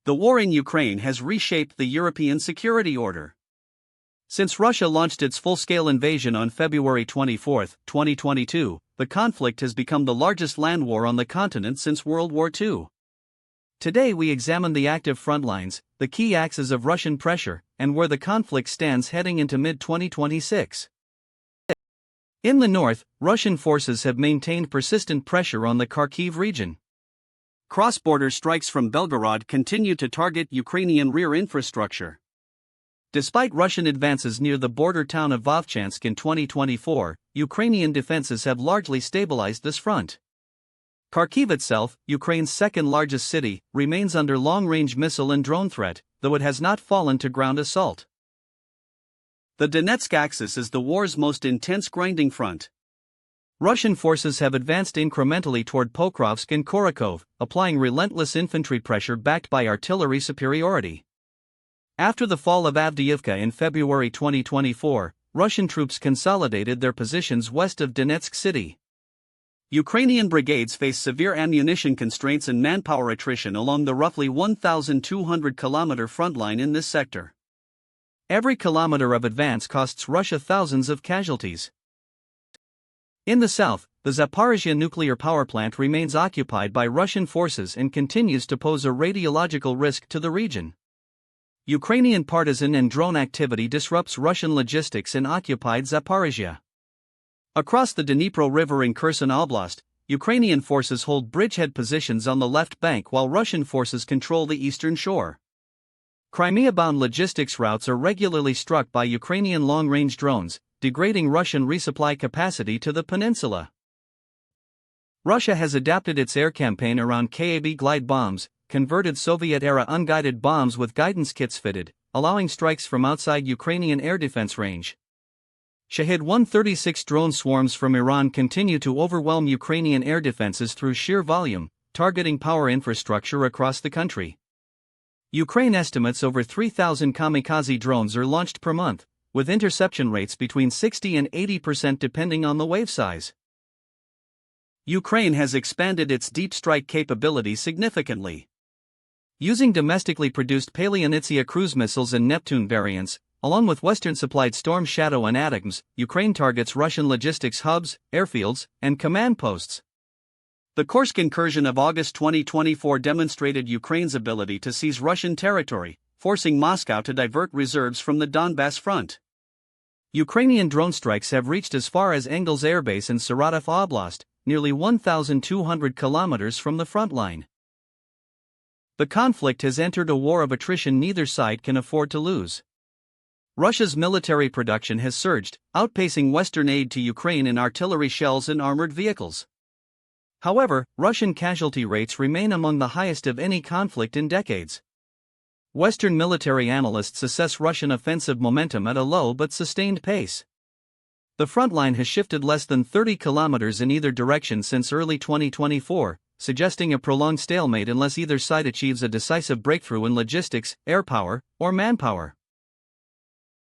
The war in Ukraine has reshaped the European security order. Since Russia launched its full-scale invasion on February 24, 2022, the conflict has become the largest land war on the continent since World War II. Today we examine the active front lines, the key axes of Russian pressure, and where the conflict stands heading into mid-2026. In the north, Russian forces have maintained persistent pressure on the Kharkiv region. Cross-border strikes from Belgorod continue to target Ukrainian rear infrastructure. Despite Russian advances near the border town of Vovchansk in 2024, Ukrainian defenses have largely stabilized this front. Kharkiv itself, Ukraine's second-largest city, remains under long-range missile and drone threat, though it has not fallen to ground assault. The Donetsk axis is the war's most intense grinding front. Russian forces have advanced incrementally toward Pokrovsk and Kharkiv, applying relentless infantry pressure backed by artillery superiority. After the fall of Avdiivka in February 2024, Russian troops consolidated their positions west of Donetsk city. Ukrainian brigades face severe ammunition constraints and manpower attrition along the roughly 1,200-kilometer front line in this sector. Every kilometer of advance costs Russia thousands of casualties. In the south, the Zaporizhzhia nuclear power plant remains occupied by Russian forces and continues to pose a radiological risk to the region. Ukrainian partisan and drone activity disrupts Russian logistics in occupied Zaporizhzhia. Across the Dnipro River in Kherson Oblast, Ukrainian forces hold bridgehead positions on the left bank while Russian forces control the eastern shore. Crimea-bound logistics routes are regularly struck by Ukrainian long-range drones, degrading Russian resupply capacity to the peninsula. Russia has adapted its air campaign around Kab glide bombs, converted Soviet-era unguided bombs with guidance kits fitted, allowing strikes from outside Ukrainian air defense range. Shahed-136 drone swarms from Iran continue to overwhelm Ukrainian air defenses through sheer volume, targeting power infrastructure across the country. Ukraine estimates over 3,000 kamikaze drones are launched per month, with interception rates between 60 and 80% depending on the wave size. Ukraine has expanded its deep strike capability significantly. Using domestically produced Paleonitsia cruise missiles and Neptune variants, along with Western-supplied Storm Shadow and ATACMS, Ukraine targets Russian logistics hubs, airfields, and command posts. The Kursk incursion of August 2024 demonstrated Ukraine's ability to seize Russian territory, forcing Moscow to divert reserves from the Donbass front. Ukrainian drone strikes have reached as far as Engels Air Base in Saratov Oblast, nearly 1,200 kilometers from the front line. The conflict has entered a war of attrition neither side can afford to lose. Russia's military production has surged, outpacing Western aid to Ukraine in artillery shells and armored vehicles. However, Russian casualty rates remain among the highest of any conflict in decades. Western military analysts assess Russian offensive momentum at a low but sustained pace. The front line has shifted less than 30 kilometers in either direction since early 2024, suggesting a prolonged stalemate unless either side achieves a decisive breakthrough in logistics, air power, or manpower.